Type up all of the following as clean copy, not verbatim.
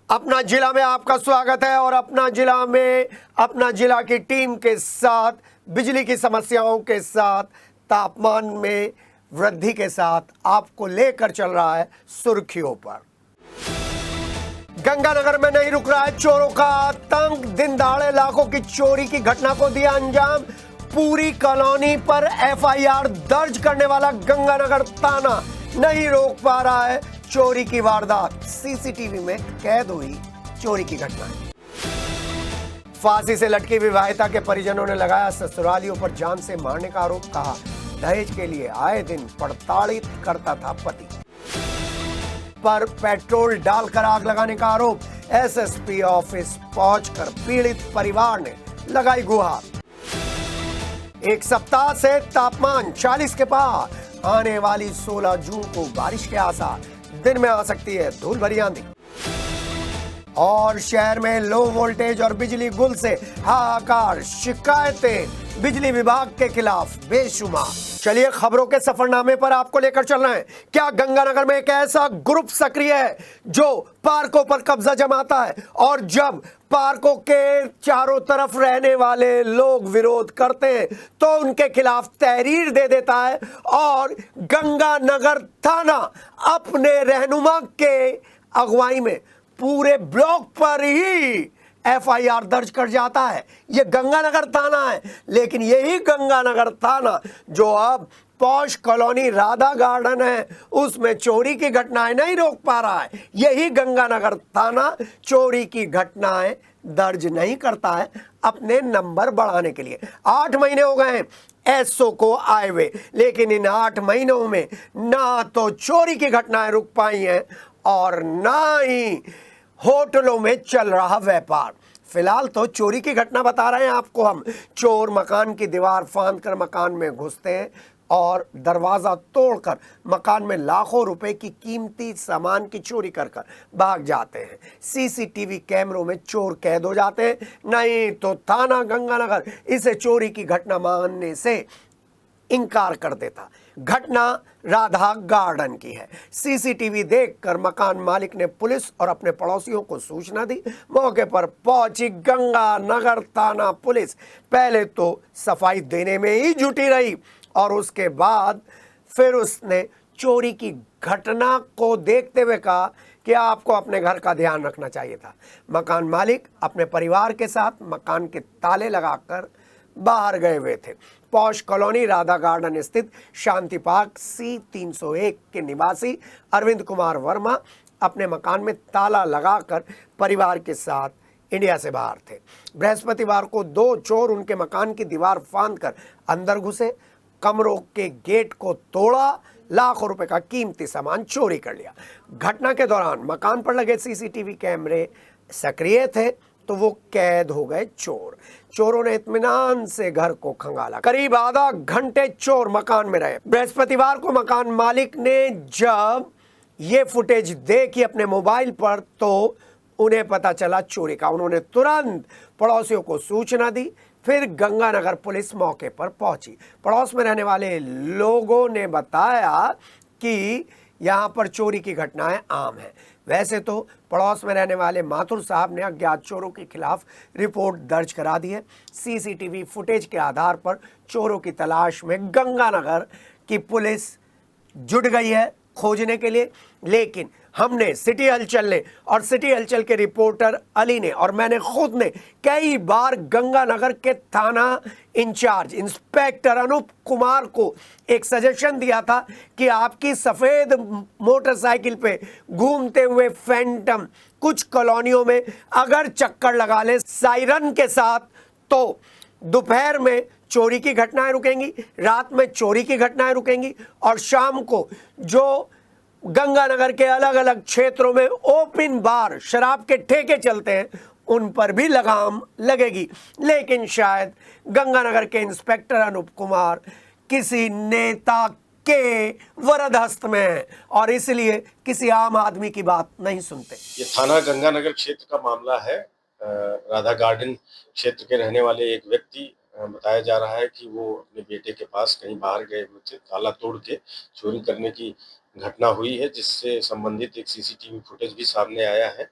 अपना जिला में आपका स्वागत है और अपना जिला में अपना जिला की टीम के साथ बिजली की समस्याओं के साथ तापमान में वृद्धि के साथ आपको लेकर चल रहा है सुर्खियों पर। गंगानगर में नहीं रुक रहा है चोरों का आतंक। दिन दहाड़े लाखों की चोरी की घटना को दिया अंजाम। पूरी कॉलोनी पर एफआईआर दर्ज करने वाला गंगानगर थाना नहीं रोक पा रहा है चोरी की वारदात। सीसीटीवी में कैद हुई चोरी की घटना। फांसी से लटकी विवाहिता के परिजनों ने लगाया ससुरालियों पर जान से मारने का आरोप। कहा दहेज के लिए आए दिन प्रताड़ित करता था पति। पर पेट्रोल डालकर आग लगाने का आरोप। एसएसपी ऑफिस पहुंचकर पीड़ित परिवार ने लगाई गुहार। एक सप्ताह से तापमान 40 के पार। आने वाली 16 जून को बारिश के आसार। दिन में आ सकती है धूल भरी आंधी। और शहर में लो वोल्टेज और बिजली गुल से हाहाकार। शिकायतें बिजली विभाग के खिलाफ बेशुमार। चलिए खबरों के सफरनामे पर आपको लेकर चल रहे हैं। क्या गंगानगर में एक ऐसा ग्रुप सक्रिय है जो पार्कों पर कब्जा जमाता है और जब पार्कों के चारों तरफ रहने वाले लोग विरोध करते हैं तो उनके खिलाफ तहरीर दे देता है और गंगानगर थाना अपने रहनुमा के अगुवाई में पूरे ब्लॉक पर ही एफआईआर दर्ज कर जाता है। यह गंगानगर थाना है, लेकिन यही गंगानगर थाना जो अब पॉश कॉलोनी राधा गार्डन है उसमें चोरी की घटनाएं नहीं रोक पा रहा है। यही गंगानगर थाना चोरी की घटनाएं दर्ज नहीं करता है अपने नंबर बढ़ाने के लिए। 8 महीने हो गए हैं एसओ को आए हुए, लेकिन इन 8 महीनों में ना तो चोरी की घटनाएं रुक पाई हैं और ना ही होटलों में चल रहा व्यापार। फिलहाल तो चोरी की घटना बता रहे हैं आपको हम। चोर मकान की दीवार फांदकर मकान में घुसते हैं और दरवाजा तोड़कर मकान में लाखों रुपए की कीमती सामान की चोरी कर भाग जाते हैं। सीसीटीवी कैमरों में चोर कैद हो जाते हैं। नहीं तो थाना गंगानगर इसे चोरी की घटना मानने से इनकार कर देता। घटना राधा गार्डन की है। सीसीटीवी देखकर मकान मालिक ने पुलिस और अपने पड़ोसियों को सूचना दी। मौके पर पहुंची गंगानगर थाना पुलिस पहले तो सफाई देने में ही जुटी रही और उसके बाद फिर उसने चोरी की घटना को देखते हुए कहा कि आपको अपने घर का ध्यान रखना चाहिए था। मकान मालिक अपने परिवार के साथ मकान के ताले लगाकर बाहर गए हुए थे। पॉश कॉलोनी राधा गार्डन स्थित शांति पार्क C301 के निवासी अरविंद कुमार वर्मा अपने मकान में ताला लगाकर परिवार के साथ इंडिया से बाहर थे। बृहस्पतिवार को 2 चोर उनके मकान की दीवार फांदकर अंदर घुसे, कमरों के गेट को तोड़ा, लाखों रुपए का कीमती सामान चोरी कर लिया। घटना के दौरान मकान पर लगे सीसीटीवी कैमरे सक्रिय थे तो वो कैद हो गए चोर। चोरों ने इत्मीनान से घर को खंगाला। करीब आधा घंटे चोर मकान में रहे। बृहस्पतिवार को मकान मालिक ने जब ये फुटेज देखी अपने मोबाइल पर तो उन्हें पता चला चोरी का। उन्होंने तुरंत पड़ोसियों को सूचना दी। फिर गंगानगर पुलिस मौके पर पहुंची। पड़ोस में रहने वाले लोगों ने बताया कि यहाँ पर चोरी की घटनाएं आम हैं। वैसे तो पड़ोस में रहने वाले माथुर साहब ने अज्ञात चोरों के खिलाफ रिपोर्ट दर्ज करा दी है। सीसीटीवी फुटेज के आधार पर चोरों की तलाश में गंगानगर की पुलिस जुट गई है खोजने के लिए। लेकिन हमने सिटी हलचल ने और सिटी हलचल के रिपोर्टर अली ने और मैंने खुद ने कई बार गंगानगर के थाना इंचार्ज इंस्पेक्टर अनूप कुमार को एक सजेशन दिया था कि आपकी सफ़ेद मोटरसाइकिल पे घूमते हुए फैंटम कुछ कॉलोनियों में अगर चक्कर लगा ले सायरन के साथ तो दोपहर में चोरी की घटनाएं रुकेंगी, रात में चोरी की घटनाएं रुकेंगी और शाम को जो गंगानगर के अलग अलग क्षेत्रों में ओपन बार शराब के ठेके चलते हैं उन पर भी लगाम लगेगी। लेकिन शायद गंगानगर के इंस्पेक्टर अनूप कुमार किसी नेता के वरद हस्त में है और इसलिए किसी आम आदमी की बात नहीं सुनते। ये थाना गंगानगर क्षेत्र का मामला है। राधा गार्डन क्षेत्र के रहने वाले एक व्यक्ति बताया जा रहा है कि वो अपने बेटे के पास कहीं बाहर गए हुए थे, ताला तोड़ के चोरी करने की घटना हुई है, जिससे संबंधित एक सीसीटीवी फुटेज भी सामने आया है।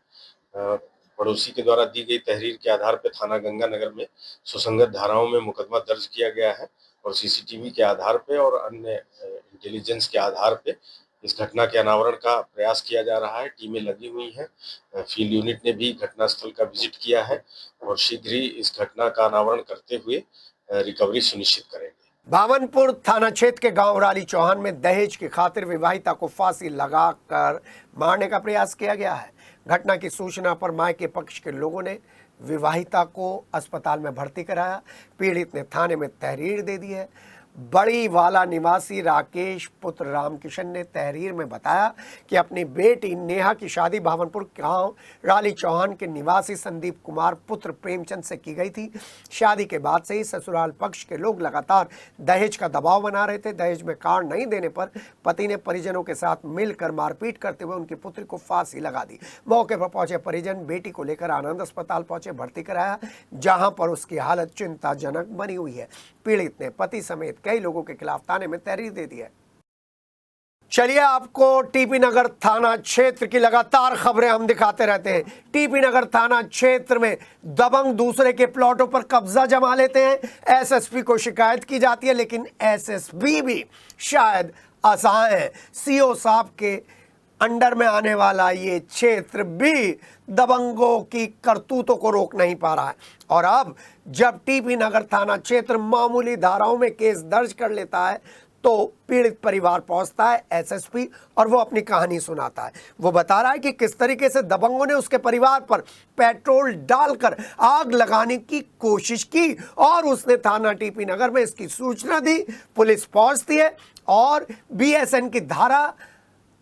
पड़ोसी के द्वारा दी गई तहरीर के आधार पर थाना गंगानगर में सुसंगत धाराओं में मुकदमा दर्ज किया गया है और सीसीटीवी के आधार पे और अन्य इंटेलिजेंस के आधार पे इस घटना के अनावरण का प्रयास किया जा रहा है। टीमें लगी हुई हैं। फील्ड यूनिट ने भी घटनास्थल का विजिट किया है और शीघ्र ही इस घटना का अनावरण करते हुए रिकवरी सुनिश्चित करेंगे। भावनपुर थाना क्षेत्र के गांव राली चौहान में दहेज की खातिर विवाहिता को फांसी लगाकर मारने का प्रयास किया गया है। घटना की सूचना पर मायके पक्ष के लोगों ने विवाहिता को अस्पताल में भर्ती कराया। पीड़ित ने थाने में तहरीर दे दी है। बड़ी वाला निवासी राकेश पुत्र रामकिशन ने तहरीर में बताया कि अपनी बेटी नेहा की शादी भावनपुर गांव राली चौहान के निवासी संदीप कुमार पुत्र प्रेमचंद से की गई थी। शादी के बाद से ही ससुराल पक्ष के लोग लगातार दहेज का दबाव बना रहे थे। दहेज में कार्ड नहीं देने पर पति ने परिजनों के साथ मिलकर मारपीट करते हुए उनकी पुत्री को फांसी लगा दी। मौके पर पहुंचे परिजन बेटी को लेकर आनंद अस्पताल पहुंचे, भर्ती कराया, जहां पर उसकी हालत चिंताजनक बनी हुई है। पीड़ित ने पति समेत कई लोगों के खिलाफ थाने में तहरीर दे दी है। चलिए आपको टीपी नगर थाना क्षेत्र की लगातार खबरें हम दिखाते रहते हैं। टीपी नगर थाना क्षेत्र में दबंग दूसरे के प्लॉटों पर कब्जा जमा लेते हैं। एसएसपी को शिकायत की जाती है, लेकिन एसएसपी भी शायद असहाय है। सीओ साहब के अंडर में आने वाला ये क्षेत्र भी दबंगों की करतूतों को रोक नहीं पा रहा है। और अब जब टीपी नगर थाना क्षेत्र मामूली धाराओं में केस दर्ज कर लेता है तो पीड़ित परिवार पहुंचता है एसएसपी और वो अपनी कहानी सुनाता है। वो बता रहा है कि किस तरीके से दबंगों ने उसके परिवार पर पेट्रोल डालकर आग लगाने की कोशिश की और उसने थाना टीपी नगर में इसकी सूचना दी। पुलिस पहुंचती है और बीएसएन की धारा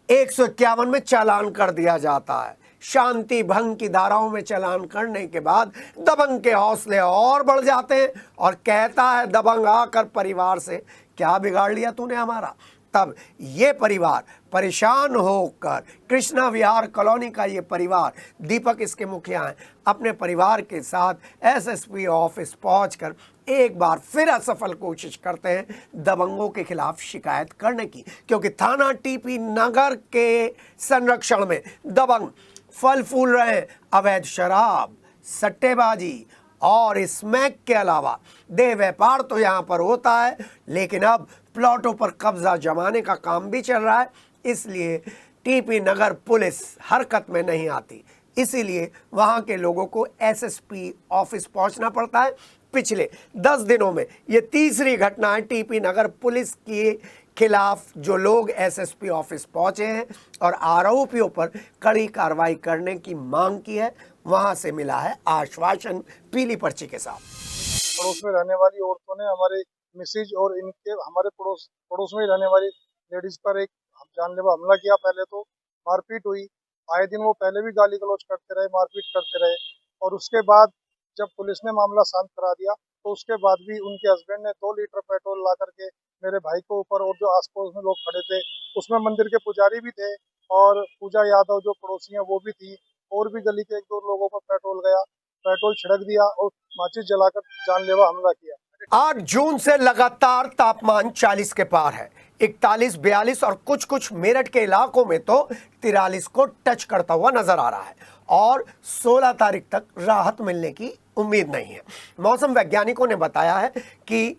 151 में चालान कर दिया जाता है। शांति भंग की धाराओं में चालान करने के बाद दबंग के हौसले और बढ़ जाते हैं और कहता है दबंग आकर परिवार से, क्या बिगाड़ लिया तूने हमारा। तब ये परिवार परेशान होकर कृष्णा विहार कॉलोनी का ये परिवार, दीपक इसके मुखिया हैं, अपने परिवार के साथ एसएसपी ऑफिस पहुंचकर एक बार फिर असफल कोशिश करते हैं दबंगों के खिलाफ शिकायत करने की, क्योंकि थाना टीपी नगर के संरक्षण में दबंग फल फूल रहे हैं। अवैध शराब, सट्टेबाजी और स्मैक के अलावा देह व्यापार तो यहाँ पर होता है, लेकिन अब प्लॉटों पर कब्जा जमाने का काम भी चल रहा है। इसलिए टीपी नगर पुलिस हरकत में नहीं आती, इसीलिए वहाँ के लोगों को एसएसपी ऑफिस पहुँचना पड़ता है। पिछले 10 दिनों में ये तीसरी घटना है टीपी नगर पुलिस के खिलाफ जो लोग एसएसपी ऑफिस पहुंचे हैं और आरोपियों पर कड़ी कार्रवाई करने की मांग की है। वहां से मिला है आश्वासन पीली पर्ची के साथ। पड़ोस में रहने वाली औरतों ने हमारे मिसेज और इनके हमारे पड़ोस में रहने वाली लेडीज पर एक जानलेवा हमला किया। पहले तो मारपीट हुई, आए दिन वो पहले भी गाली गलौज करते रहे, मारपीट करते रहे और उसके बाद जब पुलिस ने मामला शांत करा दिया तो उसके बाद भी उनके हस्बैंड ने 2 लीटर पेट्रोल ला करके मेरे भाई को ऊपर और जो आसपास में लोग खड़े थे, उसमें मंदिर के पुजारी भी थे और पूजा यादव जो पड़ोसी हैं वो भी थी, और भी गली के 1-2 लोगों पर पेट्रोल गया, पेट्रोल छिड़क दिया और माचिस जलाकर जानलेवा हमला किया। 8 जून से लगातार तापमान 40 के पार है। 41, 42 और कुछ मेरठ के इलाकों में तो 43 को टच करता हुआ नजर आ रहा है और 16 तारीख तक राहत मिलने की उम्मीद नहीं है। मौसम वैज्ञानिकों ने बताया है कि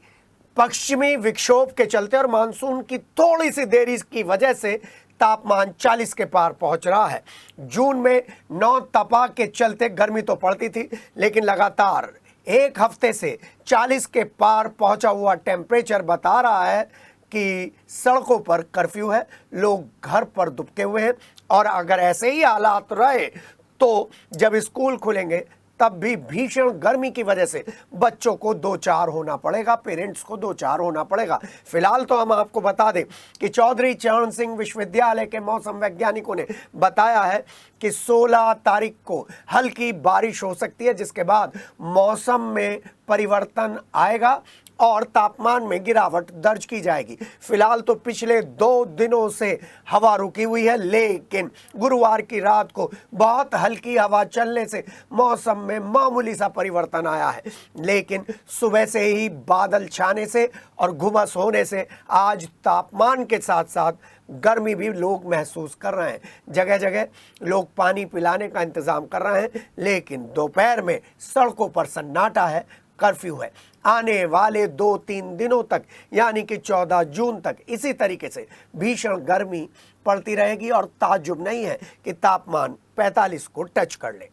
पश्चिमी विक्षोभ के चलते और मानसून की थोड़ी सी देरी की वजह से तापमान 40 के पार पहुंच रहा है। जून में 9 तपा के चलते गर्मी तो पड़ती थी, लेकिन लगातार एक हफ्ते से 40 के पार पहुंचा हुआ टेम्परेचर बता रहा है कि सड़कों पर कर्फ्यू है, लोग घर पर दुबके हुए हैं और अगर ऐसे ही हालात रहे तो जब स्कूल खुलेंगे तब भी भीषण गर्मी की वजह से बच्चों को 2-4 होना पड़ेगा, पेरेंट्स को 2-4 होना पड़ेगा। फिलहाल तो हम आपको बता दें कि चौधरी चरण सिंह विश्वविद्यालय के मौसम वैज्ञानिकों ने बताया है कि 16 तारीख को हल्की बारिश हो सकती है, जिसके बाद मौसम में परिवर्तन आएगा और तापमान में गिरावट दर्ज की जाएगी। फिलहाल तो पिछले 2 दिनों से हवा रुकी हुई है, लेकिन गुरुवार की रात को बहुत हल्की हवा चलने से मौसम में मामूली सा परिवर्तन आया है, लेकिन सुबह से ही बादल छाने से और घुमस होने से आज तापमान के साथ साथ गर्मी भी लोग महसूस कर रहे हैं। जगह जगह लोग पानी पिलाने का इंतज़ाम कर रहे हैं, लेकिन दोपहर में सड़कों पर सन्नाटा है, कर्फ्यू है। आने वाले 2-3 दिनों तक यानी कि 14 जून तक इसी तरीके से भीषण गर्मी पड़ती रहेगी और ताज्जुब नहीं है कि तापमान 45 को टच कर ले।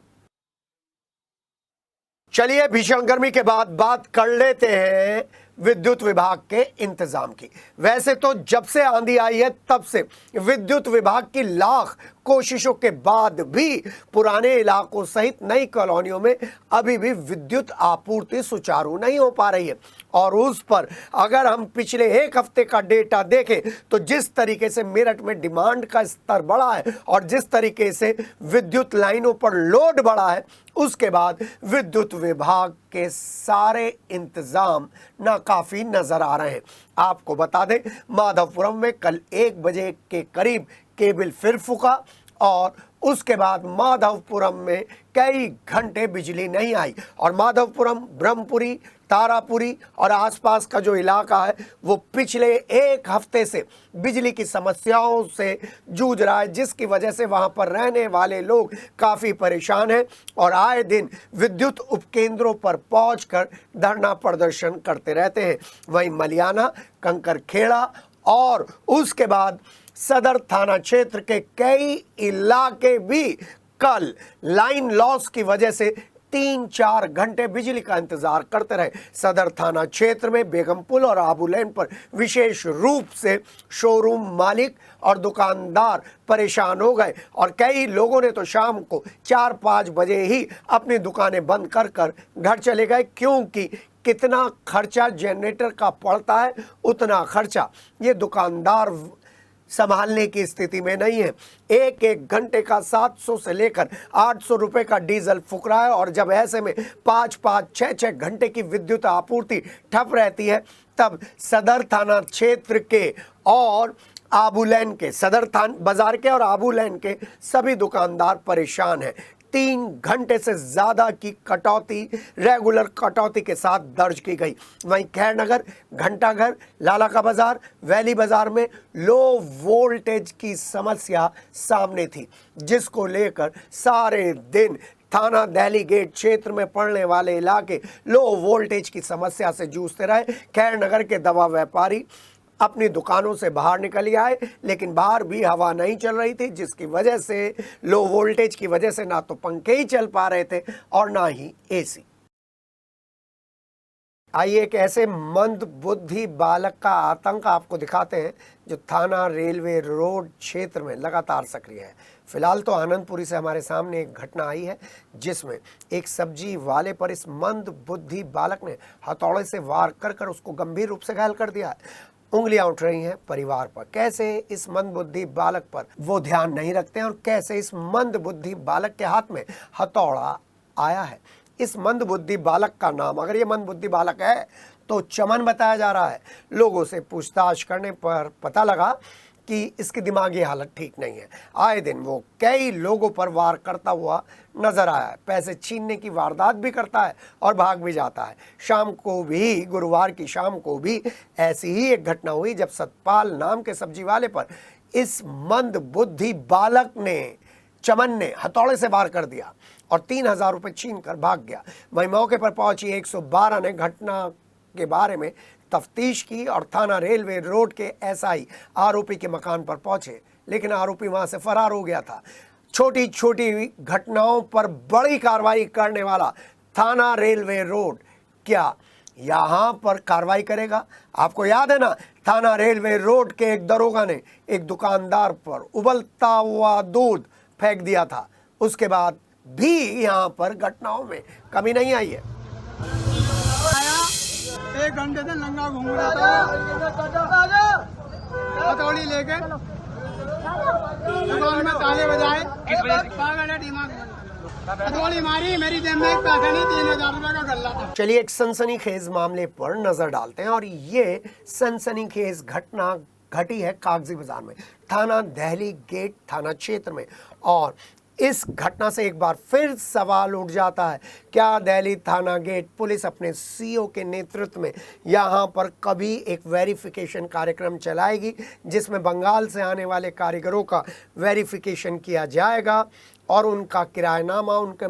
चलिए भीषण गर्मी के बाद बात कर लेते हैं विद्युत विभाग के इंतजाम की। वैसे तो जब से आंधी आई है तब से विद्युत विभाग की लाख कोशिशों के बाद भी पुराने इलाकों सहित नई कॉलोनियों में अभी भी विद्युत आपूर्ति सुचारू नहीं हो पा रही है। और उस पर अगर हम पिछले एक हफ्ते का डेटा देखें तो जिस तरीके से मेरठ में डिमांड का स्तर बढ़ा है और जिस तरीके से विद्युत लाइनों पर लोड बढ़ा है, उसके बाद विद्युत विभाग के सारे इंतजाम नाकाफी नजर आ रहे हैं। आपको बता दें, माधवपुरम में कल 1 बजे के करीब केबल फिर फूका और उसके बाद माधवपुरम में कई घंटे बिजली नहीं आई और माधवपुरम, ब्रह्मपुरी, तारापुरी और आसपास का जो इलाका है वो पिछले एक हफ्ते से बिजली की समस्याओं से जूझ रहा है, जिसकी वजह से वहां पर रहने वाले लोग काफ़ी परेशान हैं और आए दिन विद्युत उपकेंद्रों पर पहुंचकर धरना प्रदर्शन करते रहते हैं। वहीं मलियाना, कंकरखेड़ा और उसके बाद सदर थाना क्षेत्र के कई इलाके भी कल लाइन लॉस की वजह से 3-4 घंटे बिजली का इंतजार करते रहे। सदर थाना क्षेत्र में बेगमपुल और आबू लेन पर विशेष रूप से शोरूम मालिक और दुकानदार परेशान हो गए और कई लोगों ने तो शाम को 4-5 बजे ही अपनी दुकानें बंद कर कर घर चले गए, क्योंकि कितना खर्चा जनरेटर का पड़ता है उतना खर्चा ये दुकानदार संभालने की स्थिति में नहीं है। एक घंटे का 700 से लेकर 800 रुपए का डीजल फूक रहा है और जब ऐसे में 5-5, 6-6 घंटे की विद्युत आपूर्ति ठप रहती है, तब सदर थाना क्षेत्र के और आबू लेन के, सदर थाना बाजार के और आबू लेन के सभी दुकानदार परेशान हैं। 3 घंटे से ज़्यादा की कटौती रेगुलर कटौती के साथ दर्ज की गई। वहीं खैरनगर, घंटाघर, लाला का बाजार, वैली बाजार में लो वोल्टेज की समस्या सामने थी, जिसको लेकर सारे दिन थाना दहली गेट क्षेत्र में पड़ने वाले इलाके लो वोल्टेज की समस्या से जूझते रहे। खैरनगर के दवा व्यापारी अपनी दुकानों से बाहर निकल आए, लेकिन बाहर भी हवा नहीं चल रही थी, जिसकी वजह से लो वोल्टेज की वजह से ना तो पंखे ही चल पा रहे थे और ना ही एसी। आइए एक ऐसे मंद बुद्धि बालक का आतंक आपको दिखाते हैं जो थाना रेलवे रोड क्षेत्र में लगातार सक्रिय है। फिलहाल तो आनंदपुरी से हमारे सामने एक घटना आई है जिसमें एक सब्जी वाले पर इस मंद बुद्धि बालक ने हथौड़े से वार कर कर उसको गंभीर रूप से घायल कर दिया है। उंगलियां उठ रही हैं परिवार पर। कैसे इस मंदबुद्धि बालक पर वो ध्यान नहीं रखते हैं और कैसे इस मंदबुद्धि बालक के हाथ में हथौड़ा आया है। इस मंदबुद्धि बालक का नाम, अगर ये मंदबुद्धि बालक है तो चमन बताया जा रहा है। लोगों से पूछताछ करने पर पता लगा कि इसकी दिमागी हालत ठीक नहीं है। आए दिन वो कई लोगों पर वार करता हुआ नजर आया है, पैसे छीनने की वारदात भी करता है और भाग भी जाता है। शाम को भी, गुरुवार की शाम को भी ऐसी ही एक घटना हुई जब सतपाल नाम के सब्जी वाले पर इस मंद बुद्धि बालक ने, चमन ने हथौड़े से वार कर दिया और 3000 रुपये छीन कर भाग गया। वहीं मौके पर पहुंची 112 ने घटना के बारे में तफ्तीश की और थाना रेलवे रोड के एसआई आरोपी के मकान पर पहुंचे, लेकिन आरोपी वहां से फरार हो गया था। छोटी छोटी घटनाओं पर बड़ी कार्रवाई करने वाला थाना रेलवे रोड क्या यहाँ पर कार्रवाई करेगा? आपको याद है ना, थाना रेलवे रोड के एक दरोगा ने एक दुकानदार पर उबलता हुआ दूध फेंक दिया था। उसके बाद भी यहाँ पर घटनाओं में कमी नहीं आई है। 1 घंटे से नंगा घूम रहा था, हथौड़ी लेके दुकान में ताले बजाए। पागल है दिमाग, हथौड़ी मारी, मेरी जेब में एक पैसा नहीं, 3000 रुपए का गल्ला था। चलिए एक सनसनीखेज मामले पर नजर डालते हैं और ये सनसनीखेज घटना घटी है कागजी बाजार में, थाना दहली गेट थाना क्षेत्र में। और इस घटना से एक बार फिर सवाल उठ जाता है, क्या दिल्ली थाना गेट पुलिस अपने सीओ के नेतृत्व में यहाँ पर कभी एक वेरिफिकेशन कार्यक्रम चलाएगी जिसमें बंगाल से आने वाले कारीगरों का वेरिफिकेशन किया जाएगा और उनका किरायानामा, उनके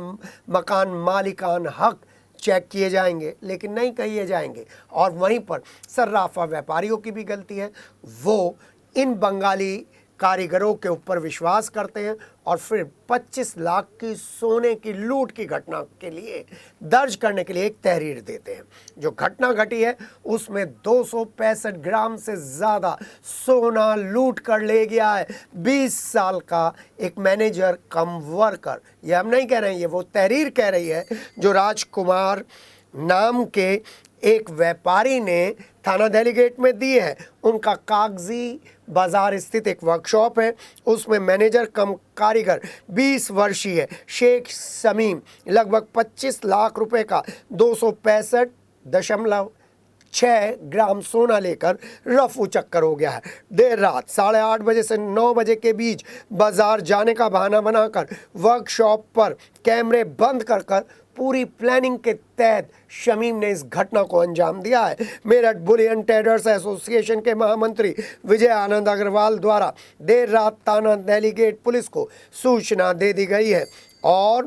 मकान मालिकान हक चेक किए जाएंगे, लेकिन नहीं किए जाएंगे। और वहीं पर सर्राफा व्यापारियों की भी गलती है, वो इन बंगाली कारीगरों के ऊपर विश्वास करते हैं और फिर 25 लाख की सोने की लूट की घटना के लिए दर्ज करने के लिए एक तहरीर देते हैं। जो घटना घटी है उसमें 265 ग्राम से ज़्यादा सोना लूट कर ले गया है 20 साल का एक मैनेजर कम वर्कर। ये हम नहीं कह रहे हैं, ये वो तहरीर कह रही है जो राजकुमार नाम के एक व्यापारी ने थाना दिल्ली गेट में दी है। उनका कागजी बाजार स्थित एक वर्कशॉप है, उसमें मैनेजर कम कारीगर 20 वर्षीय शेख शमीम लगभग 25 लाख रुपए का 265.6 ग्राम सोना लेकर रफू चक्कर हो गया है। देर रात 8:30 बजे से 9 बजे के बीच बाजार जाने का बहाना बनाकर वर्कशॉप पर कैमरे बंद कर पूरी प्लानिंग के तहत शमीम ने इस घटना को अंजाम दिया है। मेरठ बुलियन ट्रेडर्स एसोसिएशन के महामंत्री विजय आनंद अग्रवाल द्वारा देर रात थाना दिल्ली गेट पुलिस को सूचना दे दी गई है और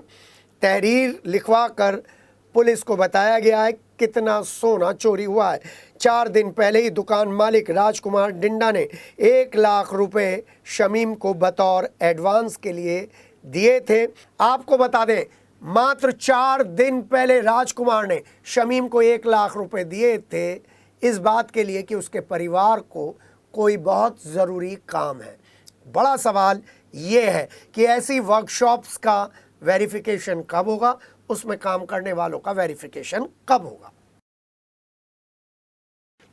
तहरीर लिखवाकर पुलिस को बताया गया है कितना सोना चोरी हुआ है। 4 दिन पहले ही दुकान मालिक राजकुमार डिंडा ने 1 लाख रुपए शमीम को बतौर एडवांस के लिए दिए थे। आपको बता दें, मात्र 4 दिन पहले राजकुमार ने शमीम को 1 लाख रुपए दिए थे इस बात के लिए कि उसके परिवार को कोई बहुत ज़रूरी काम है। बड़ा सवाल ये है कि ऐसी वर्कशॉप्स का वेरिफिकेशन कब होगा, उसमें काम करने वालों का वेरिफिकेशन कब होगा।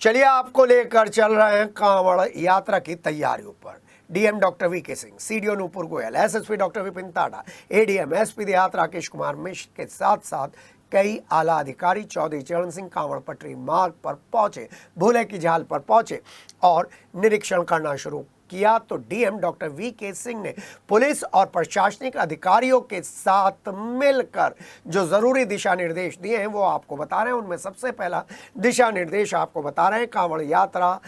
चलिए आपको लेकर चल रहे हैं कांवड़ यात्रा की तैयारियों पर। DM doctor VK Singh, CDO Nupur Goyal, SSP doctor Vipin Tada, ADM SP देहात राकेश कुमार मिश्र के साथ साथ कई आला अधिकारी चौधरी चरण सिंह कांवड़ पटरी मार्ग पर पहुंचे, भूले की झाल पर पहुंचे और निरीक्षण करना शुरू किया। तो डीएम डॉक्टर वीके सिंह ने पुलिस और प्रशासनिक अधिकारियों के साथ मिलकर जो जरूरी दिशा निर्देश दिए हैं वो आपको बता रहे हैं। उनमें सबसे पहला दिशा निर्देश आपको बता रहे हैं कांवड़ यात्रा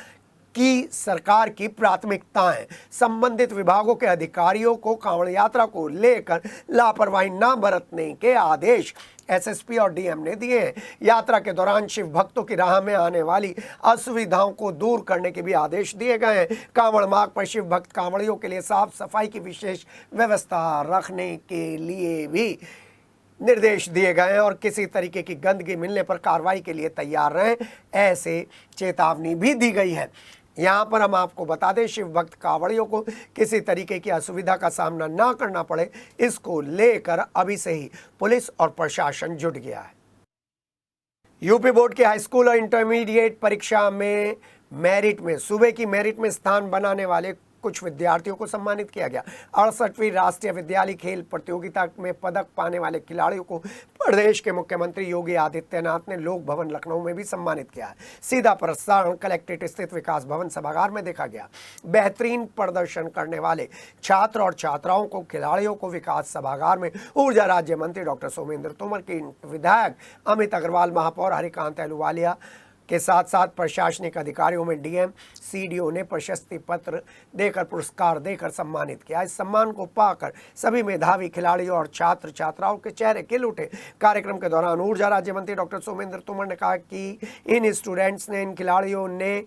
की सरकार की प्राथमिकताएं। संबंधित विभागों के अधिकारियों को कांवड़ यात्रा को लेकर लापरवाही न बरतने के आदेश एसएसपी और डीएम ने दिए हैं। यात्रा के दौरान शिव भक्तों की राह में आने वाली असुविधाओं को दूर करने के भी आदेश दिए गए हैं। कांवड़ मार्ग पर शिव भक्त कांवड़ियों के लिए साफ सफाई की विशेष व्यवस्था रखने के लिए भी निर्देश दिए गए हैं और किसी तरीके की गंदगी मिलने पर कार्रवाई के लिए तैयार रहें, ऐसे चेतावनी भी दी गई है। यहाँ पर हम आपको बता दें, शिव भक्त कांवड़ियों को किसी तरीके की असुविधा का सामना ना करना पड़े, इसको लेकर अभी से ही पुलिस और प्रशासन जुट गया है। यूपी बोर्ड की हाई स्कूल और इंटरमीडिएट परीक्षा में मेरिट में सूबे की मेरिट में स्थान बनाने वाले कुछ विद्यार्थियों को सम्मानित किया गया। 68वीं राष्ट्रीय विद्यालय खेल प्रतियोगिता में पदक पाने वाले खिलाड़ियों को प्रदेश के मुख्यमंत्री योगी आदित्यनाथ ने लोक भवन लखनऊ में भी सम्मानित किया है। सीधा प्रसारण कलेक्ट्रेट स्थित विकास भवन सभागार में देखा गया। बेहतरीन प्रदर्शन करने वाले छात्र और छात्राओं को खिलाड़ियों को विकास सभागार में ऊर्जा राज्य मंत्री डॉक्टर सोमेंद्र तोमर की विधायक अमित अग्रवाल, महापौर हरिकांत अहलूवालिया के साथ साथ प्रशासनिक अधिकारियों में डीएम सीडीओ ने प्रशस्ति पत्र देकर पुरस्कार देकर सम्मानित किया। इस सम्मान को पाकर सभी मेधावी खिलाड़ियों और छात्र छात्राओं के चेहरे खिल उठे। कार्यक्रम के दौरान ऊर्जा राज्य मंत्री डॉक्टर सोमेंद्र तोमर ने कहा कि इन स्टूडेंट्स ने, इन खिलाड़ियों ने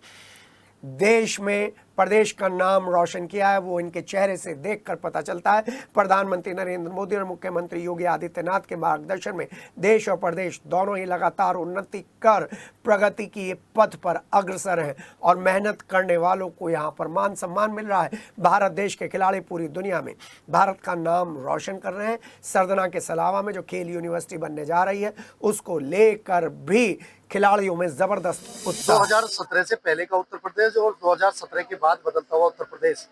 देश में प्रदेश का नाम रोशन किया है, वो इनके चेहरे से देखकर पता चलता है। प्रधानमंत्री नरेंद्र मोदी और मुख्यमंत्री योगी आदित्यनाथ के मार्गदर्शन में देश और प्रदेश दोनों ही लगातार उन्नति कर प्रगति की पथ पर अग्रसर हैं और मेहनत करने वालों को यहाँ पर मान सम्मान मिल रहा है। भारत देश के खिलाड़ी पूरी दुनिया में भारत का नाम रोशन कर रहे हैं। सरदना के सलावा में जो खेल यूनिवर्सिटी बनने जा रही है उसको लेकर भी खिलाड़ियों में जबरदस्त उत्साह। 2017 से पहले का उत्तर प्रदेश और 2017 के बाद बदलता हुआ उत्तर प्रदेश,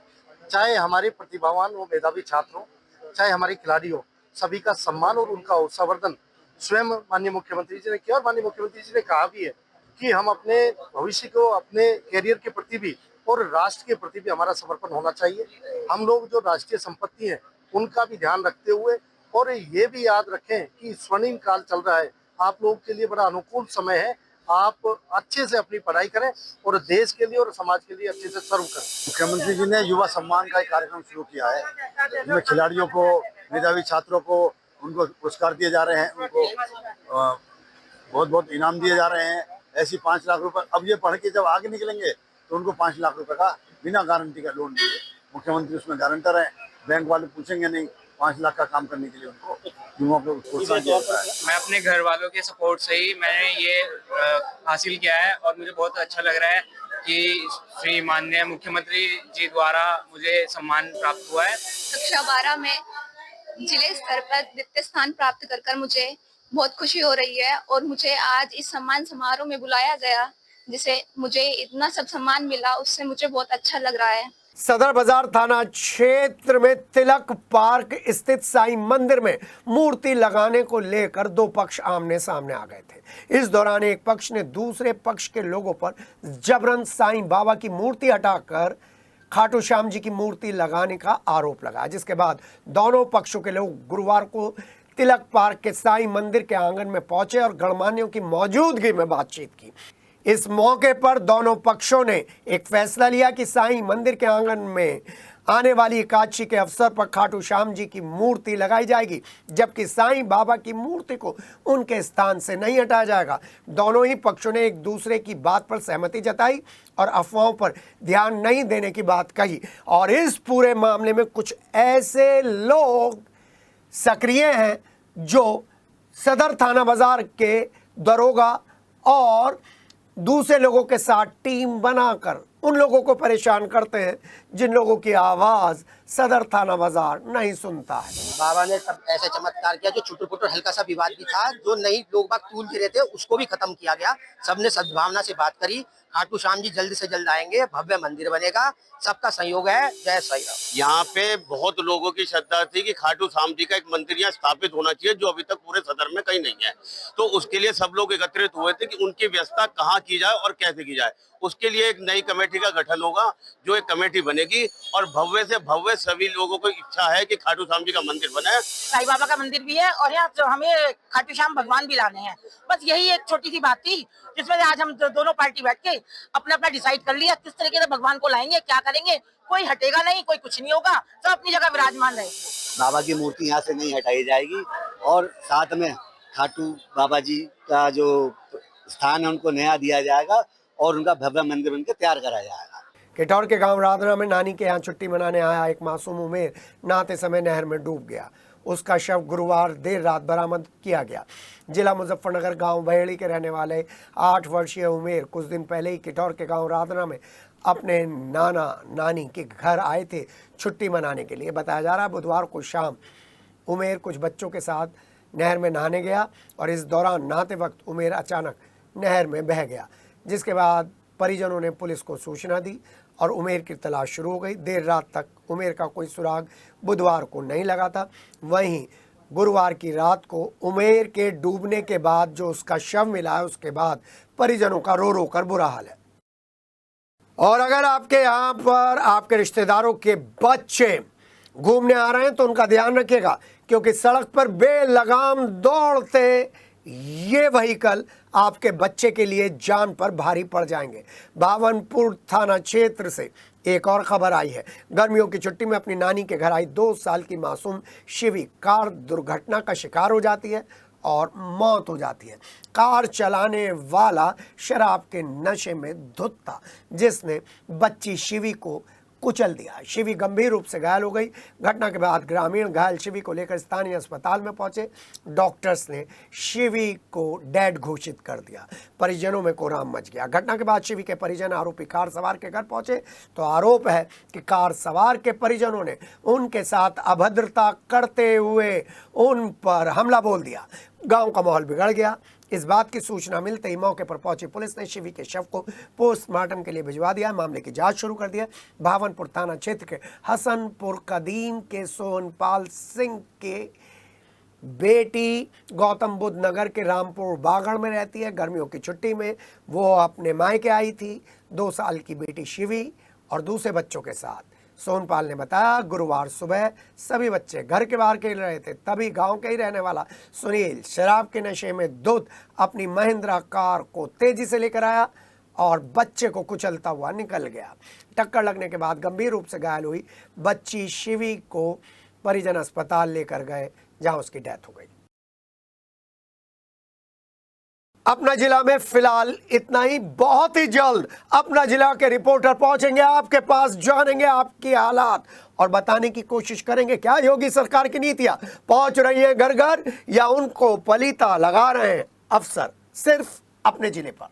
चाहे हमारे प्रतिभावान व मेधावी छात्र हो, चाहे हमारे खिलाड़ी हो, सभी का सम्मान और उनका उत्साहवर्धन स्वयं माननीय मुख्यमंत्री जी ने किया। और माननीय मुख्यमंत्री जी ने कहा भी है कि हम अपने भविष्य को, अपने कैरियर के प्रति भी और राष्ट्र के प्रति भी हमारा समर्पण होना चाहिए। हम लोग जो राष्ट्रीय संपत्ति है उनका भी ध्यान रखते हुए, और ये भी याद रखें कि स्वर्णिम काल चल रहा है, आप लोगों के लिए बड़ा अनुकूल समय है। आप अच्छे से अपनी पढ़ाई करें और देश के लिए और समाज के लिए अच्छे से सर्व करें। मुख्यमंत्री जी ने युवा सम्मान का एक कार्यक्रम शुरू किया है, इसमें खिलाड़ियों को, मेधावी छात्रों को, उनको पुरस्कार दिए जा रहे हैं, उनको बहुत बहुत इनाम दिए जा रहे हैं। ऐसी 5 लाख रुपए, अब ये पढ़ के जब आगे निकलेंगे तो उनको 5 लाख रुपए का बिना गारंटी का लोन दिए, मुख्यमंत्री उसमें गारंटर है, बैंक वाले पूछेंगे नहीं, 5 लाख का काम करने के लिए उनको युवाओं को प्रोत्साहन दिया जाता है। मैं अपने घर वालों के सपोर्ट से ही मैंने ये हासिल किया है और मुझे बहुत अच्छा लग रहा है कि श्री माननीय मुख्यमंत्री जी द्वारा मुझे सम्मान प्राप्त हुआ है। कक्षा 12 में जिले स्तर पर द्वितीय स्थान प्राप्त कर मुझे बहुत खुशी हो रही है और मुझे आज इस सम्मान समारोह में बुलाया गया, जिसे मुझे इतना सब सम्मान मिला, उससे मुझे बहुत अच्छा लग रहा है। सदर बाजार थाना क्षेत्र में तिलक पार्क स्थित साईं मंदिर में मूर्ति लगाने को लेकर 2 पक्ष आमने सामने आ गए थे। इस दौरान एक पक्ष ने दूसरे पक्ष के लोगों पर जबरन साईं बाबा की मूर्ति हटाकर खाटू श्याम जी की मूर्ति लगाने का आरोप लगाया, जिसके बाद दोनों पक्षों के लोग गुरुवार को तिलक पार्क के साईं मंदिर के आंगन में पहुंचे और गणमान्यों की मौजूदगी में बातचीत की। इस मौके पर दोनों पक्षों ने एक फैसला लिया कि साईं मंदिर के आंगन में आने वाली एकादशी के अवसर पर खाटू श्याम जी की मूर्ति लगाई जाएगी, जबकि साईं बाबा की मूर्ति को उनके स्थान से नहीं हटाया जाएगा। दोनों ही पक्षों ने एक दूसरे की बात पर सहमति जताई और अफवाहों पर ध्यान नहीं देने की बात कही। और इस पूरे मामले में कुछ ऐसे लोग सक्रिय हैं जो सदर थाना बाजार के दरोगा और दूसरे लोगों के साथ टीम बनाकर उन लोगों को परेशान करते हैं जिन लोगों की आवाज़ सदर थाना बाजार नहीं सुनता है। बाबा ने तब ऐसे चमत्कार किया, जो छुटू पुटू हल्का सा विवाद भी था, जो नहीं लोग बाग तूल दे रहे थे, उसको भी खत्म किया गया। सबने सद्भावना से बात करी, खाटू श्याम जी जल्द से जल्द आएंगे, भव्य मंदिर बनेगा, सबका सहयोग है। जय साईं राम। यहाँ पे बहुत लोगों की श्रद्धा थी कि खाटू श्याम जी का एक मंदिर यहाँ स्थापित होना चाहिए, जो अभी तक पूरे सदर में कहीं नहीं है। तो उसके लिए सब लोग एकत्रित हुए थे कि उनकी व्यवस्था कहाँ की जाए और कैसे की जाए। उसके लिए एक नई कमेटी का गठन होगा, जो एक कमेटी बनेगी और भव्य से भव्य सभी लोगों को इच्छा है कि खाटू श्याम जी का मंदिर बने। साईं बाबा का मंदिर भी है और यहाँ तो हमें खाटू श्याम भगवान भी लाने हैं। बस यही एक छोटी सी बात थी, जिसमें आज हम दोनों पार्टी बैठ के अपना अपना डिसाइड कर लिया किस तरीके से भगवान को लाएंगे, क्या करेंगे। कोई हटेगा नहीं, कोई कुछ नहीं होगा, सब अपनी जगह विराजमान रहेंगे। बाबा की मूर्ति यहाँ से नहीं हटाई जाएगी और साथ में खाटू बाबा जी का जो स्थान है उनको नया दिया जाएगा और उनका भव्य मंदिर बनकर तैयार कराया जाएगा। किटौर के गांव राधना में नानी के यहाँ छुट्टी मनाने आया एक मासूम उमेर नहाते समय नहर में डूब गया। उसका शव गुरुवार देर रात बरामद किया गया। जिला मुजफ्फरनगर गांव बहेड़ी के रहने वाले 8 वर्षीय उमेर कुछ दिन पहले ही किटौर के गांव राधना में अपने नाना नानी के घर आए थे छुट्टी मनाने के लिए। बताया जा रहा है बुधवार को शाम उमेर कुछ बच्चों के साथ नहर में नहाने गया और इस दौरान नहाते वक्त उमेर अचानक नहर में बह गया, जिसके बाद परिजनों ने पुलिस को सूचना दी और उमेर की तलाश शुरू हो गई। देर रात तक उमेर का कोई सुराग बुधवार को नहीं लगा था। वहीं गुरुवार की रात को उमेर के डूबने के बाद जो उसका शव मिला है, उसके बाद परिजनों का रो रो कर बुरा हाल है। और अगर आपके यहाँ पर आपके रिश्तेदारों के बच्चे घूमने आ रहे हैं तो उनका ध्यान रखिएगा, क्योंकि सड़क पर बेलगाम दौड़ते ये व्हीकल आपके बच्चे के लिए जान पर भारी पड़ जाएंगे। भावनपुर थाना क्षेत्र से एक और खबर आई है। गर्मियों की छुट्टी में अपनी नानी के घर आई 2 साल की मासूम शिवी कार दुर्घटना का शिकार हो जाती है और मौत हो जाती है। कार चलाने वाला शराब के नशे में धुत था, जिसने बच्ची शिवी को कुचल दिया। शिवी गंभीर रूप से घायल हो गई। घटना के बाद ग्रामीण घायल शिवी को लेकर स्थानीय अस्पताल में पहुंचे। डॉक्टर्स ने शिवी को डेड घोषित कर दिया। परिजनों में कोहराम मच गया। घटना के बाद शिवी के परिजन आरोपी कार सवार के घर पहुंचे तो आरोप है कि कार सवार के परिजनों ने उनके साथ अभद्रता करते हुए उन पर हमला बोल दिया। गांव का माहौल बिगड़ गया। इस बात की सूचना मिलते ही मौके पर पहुंची पुलिस ने शिवी के शव को पोस्टमार्टम के लिए भिजवा दिया। मामले की जांच शुरू कर दिया। भावनपुर थाना क्षेत्र के हसनपुर कदीम के सोनपाल सिंह के बेटी गौतम बुद्ध नगर के रामपुर बागड़ में रहती है। गर्मियों की छुट्टी में वो अपने मायके आई थी 2 साल की बेटी शिवी और दूसरे बच्चों के साथ। सोनपाल ने बताया, गुरुवार सुबह सभी बच्चे घर के बाहर खेल रहे थे, तभी गांव के ही रहने वाला सुनील शराब के नशे में धुत अपनी महिंद्रा कार को तेजी से लेकर आया और बच्चे को कुचलता हुआ निकल गया। टक्कर लगने के बाद गंभीर रूप से घायल हुई बच्ची शिवी को परिजन अस्पताल लेकर गए, जहां उसकी डेथ हो गई। अपना जिला में फिलहाल इतना ही। बहुत ही जल्द अपना जिला के रिपोर्टर पहुंचेंगे आपके पास, जानेंगे आपकी हालात और बताने की कोशिश करेंगे क्या योगी सरकार की नीतियां पहुंच रही है घर घर या उनको पलीता लगा रहे हैं अफसर सिर्फ अपने जिले पर।